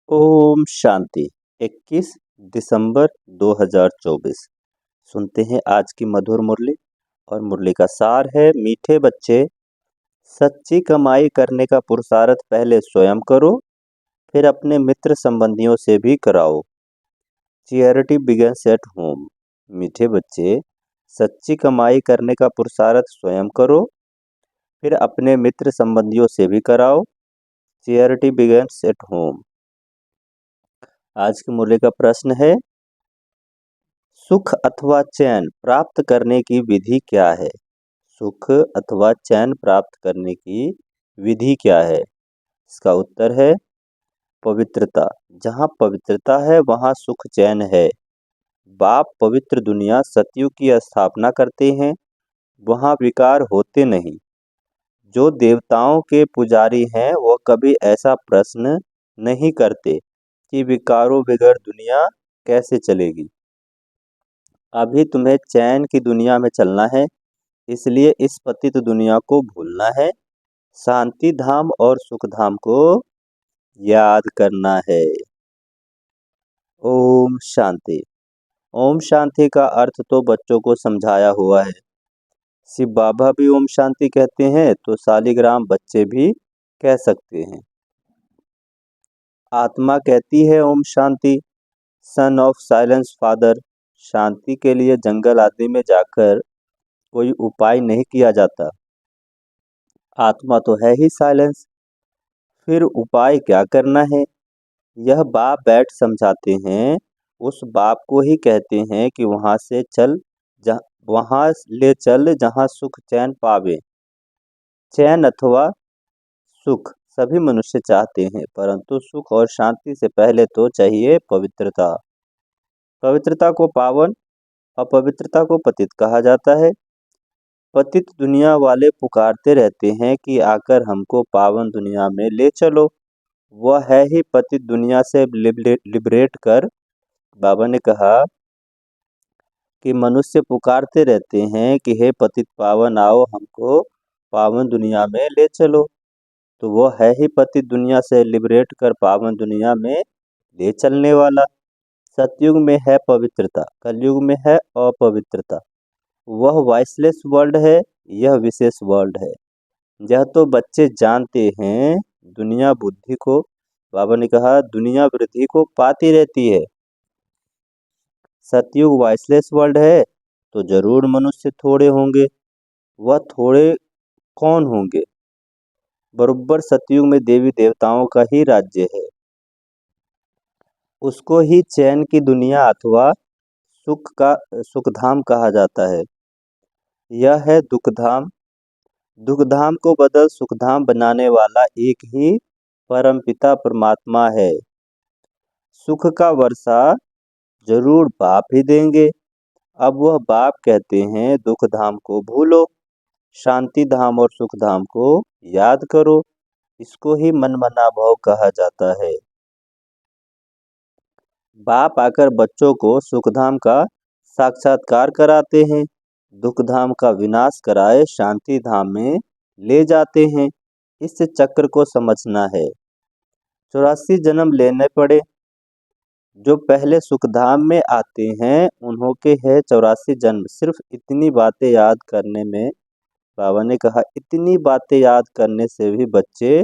ओम शांति। 21 दिसंबर 2024। सुनते हैं आज की मधुर मुरली। और मुरली का सार है, मीठे बच्चे, सच्ची कमाई करने का पुरुषार्थ पहले स्वयं करो, फिर अपने मित्र संबंधियों से भी कराओ। Charity begins at home. मीठे बच्चे, सच्ची कमाई करने का पुरुषार्थ स्वयं करो, फिर अपने मित्र संबंधियों से भी कराओ। Charity begins at home. आज की मुरली का प्रश्न है, सुख अथवा चैन प्राप्त करने की विधि क्या है? सुख अथवा चैन प्राप्त करने की विधि क्या है? इसका उत्तर है पवित्रता। जहाँ पवित्रता है वहाँ सुख चैन है। बाप पवित्र दुनिया सतयुग की स्थापना करते हैं, वहाँ विकार होते नहीं। जो देवताओं के पुजारी हैं वो कभी ऐसा प्रश्न नहीं करते कि विकारों बगैर दुनिया कैसे चलेगी। अभी तुम्हें चैन की दुनिया में चलना है, इसलिए इस पतित दुनिया को भूलना है, शांति धाम और सुख धाम को याद करना है। ओम शांति। ओम शांति का अर्थ तो बच्चों को समझाया हुआ है। शिव बाबा भी ओम शांति कहते हैं तो शालिग्राम बच्चे भी कह सकते हैं। आत्मा कहती है Om Shanti. Son of silence father. शांति के लिए जंगल आदि में जाकर कोई उपाय नहीं किया जाता। आत्मा तो है ही साइलेंस, फिर उपाय क्या करना है? यह बाप बैठ समझाते हैं। उस बाप को ही कहते हैं कि वहां ले चल जहां सुख चैन पावे। चैन अथवा सुख सभी मनुष्य चाहते हैं, परंतु सुख और शांति से पहले तो चाहिए पवित्रता। पवित्रता को पावन, अपवित्रता को पतित कहा जाता है। पतित दुनिया वाले पुकारते रहते हैं कि आकर हमको पावन दुनिया में ले चलो। वह है ही पतित दुनिया से लिबरेट कर। बाबा ने कहा कि मनुष्य पुकारते रहते हैं कि हे पतित पावन, आओ हमको पावन दुनिया में ले चलो। तो वह है ही पतित दुनिया से लिबरेट कर पावन दुनिया में ले चलने वाला। सतयुग में है पवित्रता, कलयुग में है अपवित्रता। वह वॉइसलेस वर्ल्ड है, यह विशेष वर्ल्ड है। यह तो बच्चे जानते हैं। दुनिया बुद्धि को, बाबा ने कहा, दुनिया वृद्धि को पाती रहती है। सतयुग वॉइसलेस वर्ल्ड है तो जरूर मनुष्य थोड़े होंगे। वह थोड़े कौन होंगे? बरोबर सतयुग में देवी देवताओं का ही राज्य है। उसको ही चैन की दुनिया अथवा सुखधाम कहा जाता है। यह है दुखधाम। दुखधाम को बदल सुखधाम बनाने वाला एक ही परमपिता परमात्मा है। सुख का वर्षा जरूर बाप ही देंगे। अब वह बाप कहते हैं दुख धाम को भूलो, शांति धाम और सुख धाम को याद करो। इसको ही मनमना भाव कहा जाता है। बाप आकर बच्चों को सुखधाम का साक्षात्कार कराते हैं, दुख धाम का विनाश कराए शांति धाम में ले जाते हैं। इस चक्र को समझना है। 84 जन्म लेने पड़े। जो पहले सुखधाम में आते हैं उन्हों के है 84 जन्म। सिर्फ इतनी बातें याद करने में, बाबा ने कहा, इतनी बातें याद करने से भी बच्चे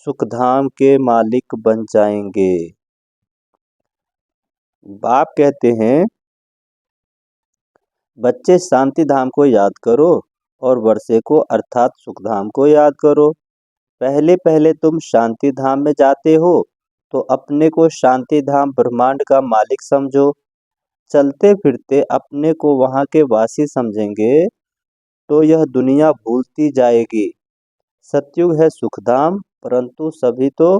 सुखधाम के मालिक बन जाएंगे। बाप कहते हैं बच्चे शांति धाम को याद करो और वर्षे को अर्थात सुख धाम को याद करो। पहले पहले तुम शांति धाम में जाते हो तो अपने को शांति धाम ब्रह्मांड का मालिक समझो। चलते फिरते अपने को वहाँ के वासी समझेंगे तो यह दुनिया भूलती जाएगी। सतयुग है सुखधाम, परंतु सभी तो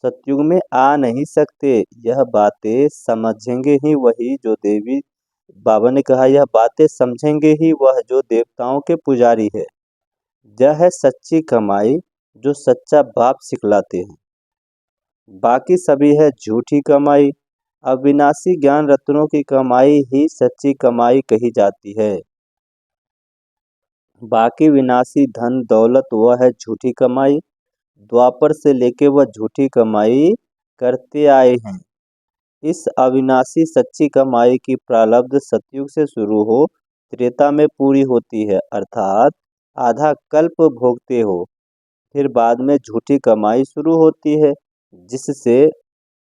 सतयुग में आ नहीं सकते। यह बातें समझेंगे ही वही जो देवी, बाबा ने कहा, यह बातें समझेंगे ही वह जो देवताओं के पुजारी है। यह है सच्ची कमाई जो सच्चा बाप सिखलाते हैं। बाकी सभी है झूठी कमाई। अविनाशी ज्ञान रत्नों की कमाई ही सच्ची कमाई कही जाती है। बाकी विनाशी धन दौलत वह है झूठी कमाई। द्वापर से लेके वह झूठी कमाई करते आए हैं। इस अविनाशी सच्ची कमाई की प्रारब्ध सतयुग से शुरू हो त्रेता में पूरी होती है, अर्थात आधा कल्प भोगते हो, फिर बाद में झूठी कमाई शुरू होती है, जिससे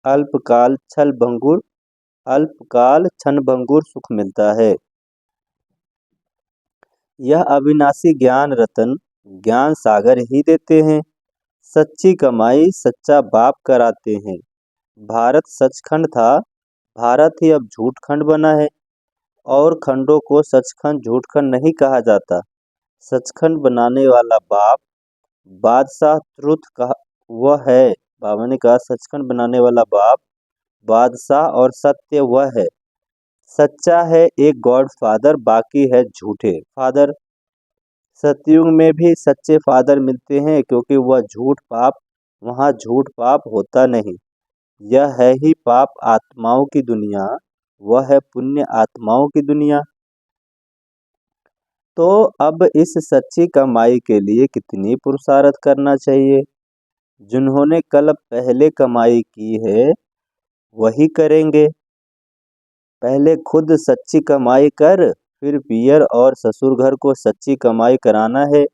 अल्पकाल अल्पकाल क्षणभंगुर सुख मिलता है। यह अविनाशी ज्ञान रतन ज्ञान सागर ही देते हैं। सच्ची कमाई सच्चा बाप कराते हैं। भारत सचखंड था, भारत ही अब झूठखंड बना है। और खंडों को सचखंड झूठखंड नहीं कहा जाता। सचखंड बनाने वाला बाप बादशाह त्रुथ कहा वह है। बाबा ने कहा सचखंड बनाने वाला बाप बादशाह और सत्य वह है। सच्चा है एक गॉड फादर, बाकी है झूठे फादर। सतयुग में भी सच्चे फादर मिलते हैं, क्योंकि वहाँ झूठ पाप होता नहीं। यह है ही पाप आत्माओं की दुनिया, वह है पुण्य आत्माओं की दुनिया। तो अब इस सच्ची कमाई के लिए कितनी पुरुषार्थ करना चाहिए? जिन्होंने कल पहले कमाई की है वही करेंगे। पहले खुद सच्ची कमाई कर, फिर पियर और ससुर घर को सच्ची कमाई कराना है।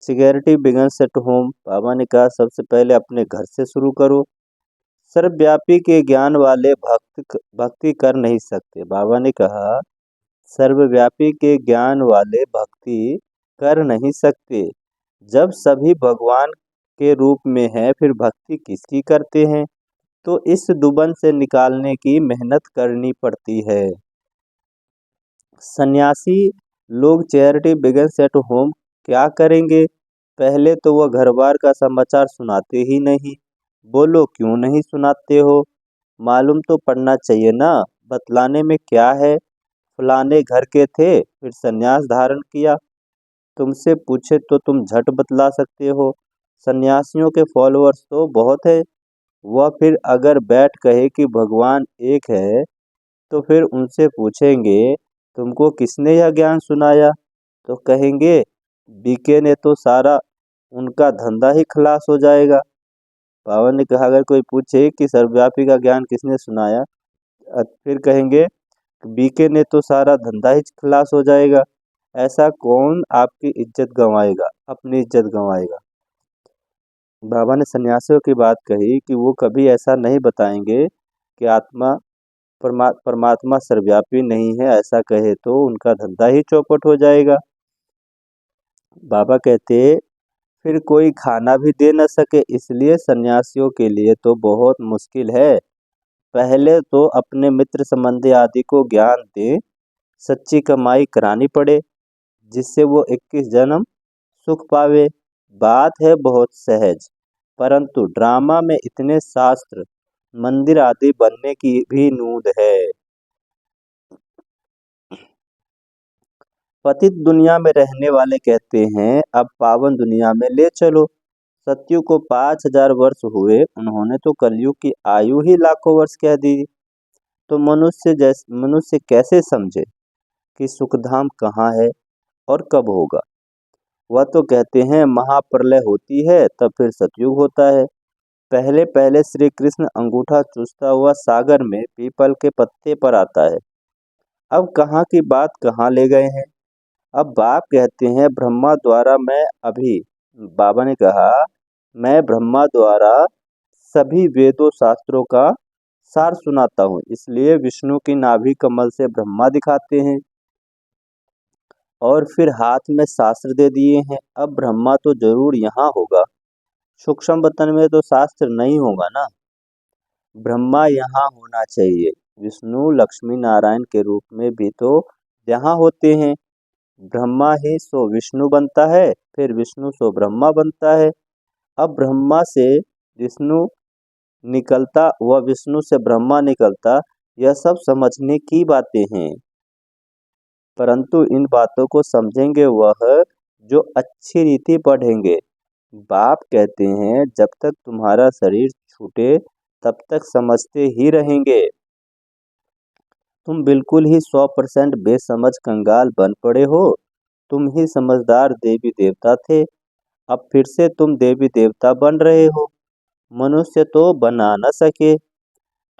Security begins at home. बाबा ने कहा सबसे पहले अपने घर से शुरू करो। सर्वव्यापी के ज्ञान वाले भक्ति कर नहीं सकते। बाबा ने कहा सर्वव्यापी के ज्ञान वाले भक्ति कर नहीं सकते। जब सभी भगवान के रूप में हैं, फिर भक्ति किसकी करते हैं? तो इस दुबन से निकालने की मेहनत करनी पड़ती है। सन्यासी लोग चैरिटी बिगन्स एट होम क्या करेंगे? पहले तो वह घर बार का समाचार सुनाते ही नहीं। बोलो क्यों नहीं सुनाते हो? मालूम तो पड़ना चाहिए ना, बतलाने में क्या है? फलाने घर के थे, फिर सन्यास धारण किया। तुमसे पूछे तो तुम झट बतला सकते हो। सन्यासियों के फॉलोअर्स तो बहुत है। वह फिर अगर बैठ कहे कि भगवान एक है, तो फिर उनसे पूछेंगे तुमको किसने यह ज्ञान सुनाया? तो कहेंगे बीके ने, तो सारा उनका धंधा ही खलास हो जाएगा। बाबा ने कहा अगर कोई पूछे कि सर्वव्यापी का ज्ञान किसने सुनाया, फिर कहेंगे बीके ने, तो सारा धंधा ही खलास हो जाएगा। ऐसा कौन आपकी इज्जत गंवाएगा, अपनी इज्जत गंवाएगा? बाबा ने सन्यासियों की बात कही कि वो कभी ऐसा नहीं बताएंगे कि परमात्मा सर्वव्यापी नहीं है। ऐसा कहे तो उनका धंधा ही चौपट हो जाएगा। बाबा कहते फिर कोई खाना भी दे न सके, इसलिए सन्यासियों के लिए तो बहुत मुश्किल है। पहले तो अपने मित्र संबंधी आदि को ज्ञान दे, सच्ची कमाई करानी पड़े, जिससे वो 21 जन्म सुख पावे। बात है बहुत सहज, परंतु ड्रामा में इतने शास्त्र मंदिर आदि बनने की भी नूंद है। पतित दुनिया में रहने वाले कहते हैं अब पावन दुनिया में ले चलो। सत्यु को 5000 वर्ष हुए, उन्होंने तो कलयुग की आयु ही लाखों वर्ष कह दी। तो मनुष्य कैसे समझे कि सुखधाम कहाँ है और कब होगा? वह तो कहते हैं महाप्रलय होती है, तब फिर सतयुग होता है। पहले पहले श्री कृष्ण अंगूठा चूसता हुआ सागर में पीपल के पत्ते पर आता है। अब कहाँ की बात कहाँ ले गए हैं? अब बाप कहते हैं ब्रह्मा द्वारा बाबा ने कहा मैं ब्रह्मा द्वारा सभी वेदों शास्त्रों का सार सुनाता हूँ, इसलिए विष्णु की नाभि कमल से ब्रह्मा दिखाते हैं और फिर हाथ में शास्त्र दे दिए हैं। अब ब्रह्मा तो जरूर यहाँ होगा, सूक्ष्म वतन में तो शास्त्र नहीं होगा ना। ब्रह्मा यहाँ होना चाहिए। विष्णु लक्ष्मी नारायण के रूप में भी तो यहाँ होते हैं। ब्रह्मा ही सो विष्णु बनता है, फिर विष्णु सो ब्रह्मा बनता है। अब ब्रह्मा से विष्णु निकलता व विष्णु से ब्रह्मा निकलता, यह सब समझने की बातें हैं। परंतु इन बातों को समझेंगे वह जो अच्छी रीति पढ़ेंगे। बाप कहते हैं जब तक तुम्हारा शरीर छूटे तब तक समझते ही रहेंगे। तुम बिल्कुल ही 100% बेसमझ कंगाल बन पड़े हो। तुम ही समझदार देवी देवता थे, अब फिर से तुम देवी देवता बन रहे हो। मनुष्य तो बना न सके।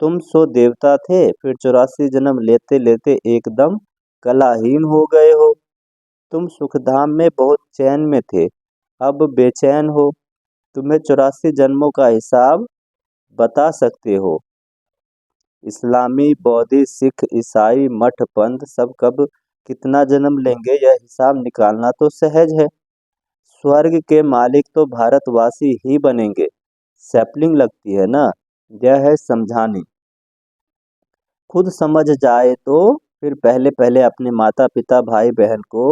तुम सो देवता थे, फिर 84 जन्म लेते लेते एकदम कलाहीन हो गए हो। तुम सुखधाम में बहुत चैन में थे, अब बेचैन हो। तुम्हें 84 जन्मों का हिसाब बता सकते हो? इस्लामी, बौद्धी, सिख, ईसाई, मठ, पंथ सब कब कितना जन्म लेंगे, यह हिसाब निकालना तो सहज है। स्वर्ग के मालिक तो भारतवासी ही बनेंगे। सैपलिंग लगती है ना, यह है समझानी। खुद समझ जाए तो फिर पहले पहले अपने माता पिता भाई बहन को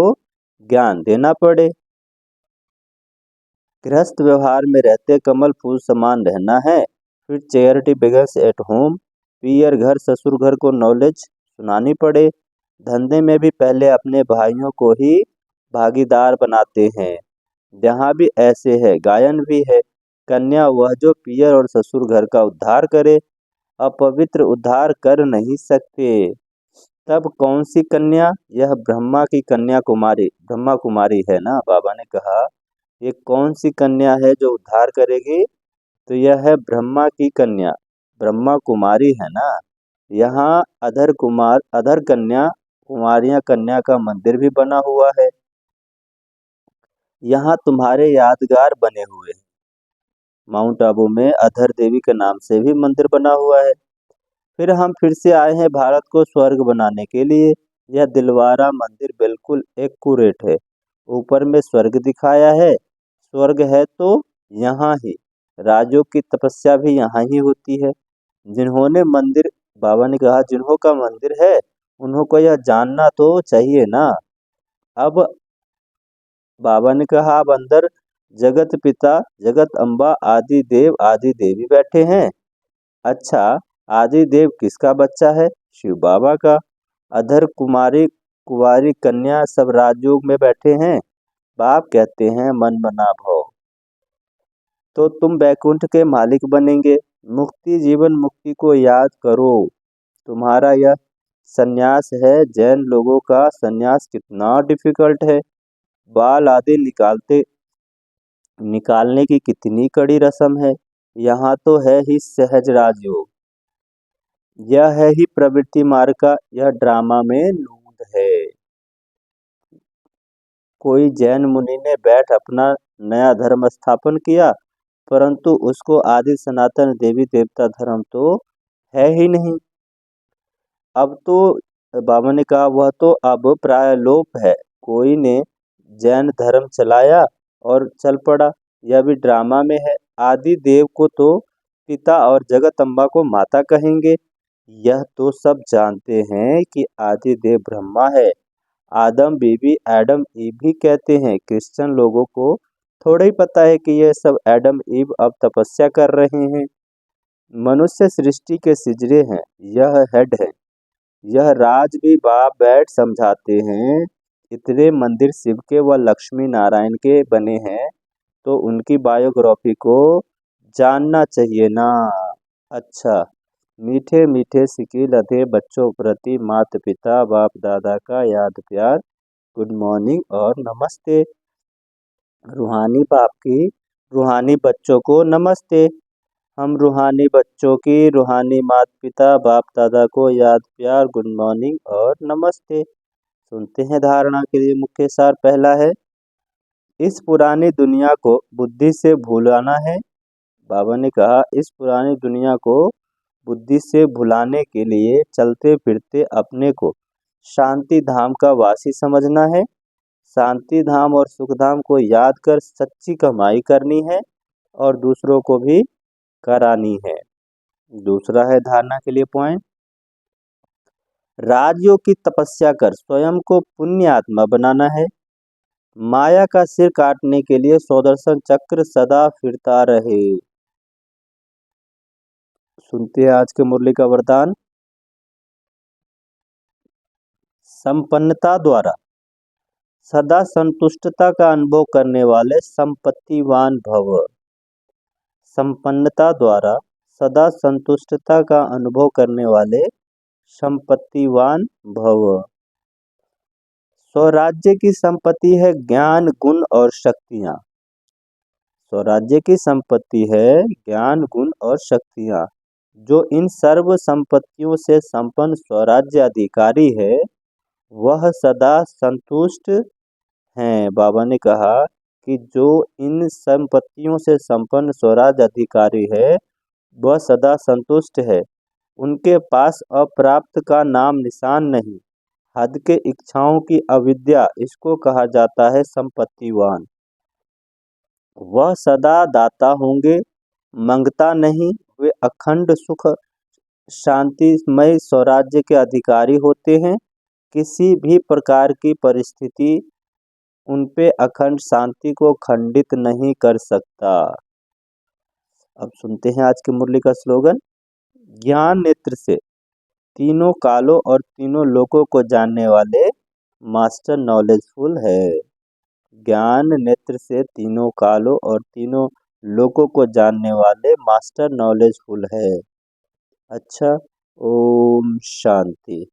ज्ञान देना पड़े। गृहस्थ व्यवहार में रहते कमल फूल समान रहना है, फिर चैरिटी बिगन्स एट होम। पियर घर ससुर घर को नॉलेज सुनानी पड़े। धंधे में भी पहले अपने भाइयों को ही भागीदार बनाते हैं। यहाँ भी ऐसे है, गायन भी है। कन्या वह जो पियर और ससुर घर का उद्धार करे, अपवित्र उद्धार कर नहीं सकते। तब कौन सी कन्या? यह ब्रह्मा की कन्या कुमारी, ब्रह्मा कुमारी है ना। बाबा ने कहा ये कौन सी कन्या है जो उद्धार करेगी? तो यह है ब्रह्मा की कन्या, ब्रह्मा कुमारी है ना। यहाँ अधर कन्या, कुमारियां कन्या का मंदिर भी बना हुआ है। यहाँ तुम्हारे यादगार बने हुए हैं। माउंट आबू में अधर देवी के नाम से भी मंदिर बना हुआ है। फिर से आए हैं भारत को स्वर्ग बनाने के लिए। यह दिलवारा मंदिर बिल्कुल एक्यूरेट है। ऊपर में स्वर्ग दिखाया है। स्वर्ग है तो यहाँ ही राजों की तपस्या भी यहाँ ही होती है। जिन्होंने मंदिर, बाबा ने कहा जिन्हों का मंदिर है उन्हों को यह जानना तो चाहिए ना। अब बाबा ने कहा अब अंदर जगत पिता, जगत अम्बा, आदि देव आदि देवी बैठे हैं। अच्छा, आदि देव किसका बच्चा है? शिव बाबा का। अधर कुमारी कुंवारी कन्या सब राजयोग में बैठे हैं। बाप कहते हैं मन बना भव। तो तुम बैकुंठ के मालिक बनेंगे। मुक्ति जीवन मुक्ति को याद करो। तुम्हारा यह सन्यास है। जैन लोगों का सन्यास कितना डिफिकल्ट है। बाल आदि निकालने की कितनी कड़ी रस्म है। यहाँ तो है ही सहज राजयोग। यह है ही प्रवृत्ति मार्ग का, यह ड्रामा में नूंद है। कोई जैन मुनि ने बैठ अपना नया धर्म स्थापन किया, परंतु उसको आदि सनातन देवी देवता धर्म तो है ही नहीं। अब तो बाबा ने कहा वह तो अब प्राय लोप है। कोई ने जैन धर्म चलाया और चल पड़ा, यह भी ड्रामा में है। आदि देव को तो पिता और जगत अम्बा को माता कहेंगे। यह तो सब जानते हैं कि आदि देव ब्रह्मा है। आदम बीबी एडम ईव भी कहते हैं। क्रिश्चियन लोगों को थोड़ा ही पता है कि ये सब एडम ईव अब तपस्या कर रहे हैं। मनुष्य सृष्टि के सिजरे हैं, यह हेड है। यह राज भी बाप बैठ समझाते हैं। इतने मंदिर शिव के व लक्ष्मी नारायण के बने हैं, तो उनकी बायोग्राफी को जानना चाहिए ना। अच्छा, मीठे मीठे सिकी लधे बच्चों प्रति माता पिता बाप दादा का याद प्यार, गुड मॉर्निंग और नमस्ते। रूहानी बाप की रूहानी बच्चों को नमस्ते। हम रूहानी बच्चों की रूहानी माता पिता बाप दादा को याद प्यार, गुड मॉर्निंग और नमस्ते। सुनते हैं धारणा के लिए मुख्य सार। पहला है, इस पुरानी दुनिया को बुद्धि से भुलाना है। बाबा ने कहा इस पुरानी दुनिया को बुद्धि से भुलाने के लिए चलते फिरते अपने को शांति धाम का वासी समझना है। शांति धाम और सुख धाम को याद कर सच्ची कमाई करनी है और दूसरों को भी करानी है। दूसरा है धारणा के लिए पॉइंट, राजयोग की तपस्या कर स्वयं को पुण्य आत्मा बनाना है। माया का सिर काटने के लिए सुदर्शन चक्र सदा फिरता रहे। सुनते हैं आज के मुरली का वरदान। संपन्नता द्वारा सदा संतुष्टता का अनुभव करने वाले संपत्तिवान भव। संपन्नता द्वारा सदा संतुष्टता का अनुभव करने वाले संपत्तिवान भव। स्वराज्य की संपत्ति है ज्ञान गुण और शक्तियाँ। स्वराज्य की संपत्ति है ज्ञान, गुण और शक्तियाँ। जो इन सर्व संपत्तियों से संपन्न स्वराज्य अधिकारी है वह सदा संतुष्ट हैं। बाबा ने कहा कि जो इन संपत्तियों से संपन्न स्वराज अधिकारी है वह सदा संतुष्ट है। उनके पास अप्राप्त का नाम निशान नहीं। हद के इच्छाओं की अविद्या, इसको कहा जाता है संपत्तिवान। वह सदा दाता होंगे, मंगता नहीं। वे अखंड सुख शांतिमय स्वराज्य के अधिकारी होते हैं। किसी भी प्रकार की परिस्थिति उनपे अखंड शांति को खंडित नहीं कर सकता। अब सुनते हैं आज की मुरली का स्लोगन। ज्ञान नेत्र से तीनों कालों और तीनों लोकों को जानने वाले मास्टर नॉलेजफुल है। ज्ञान नेत्र से तीनों कालों और तीनों लोकों को जानने वाले मास्टर नॉलेजफुल है। अच्छा, ओम शांति।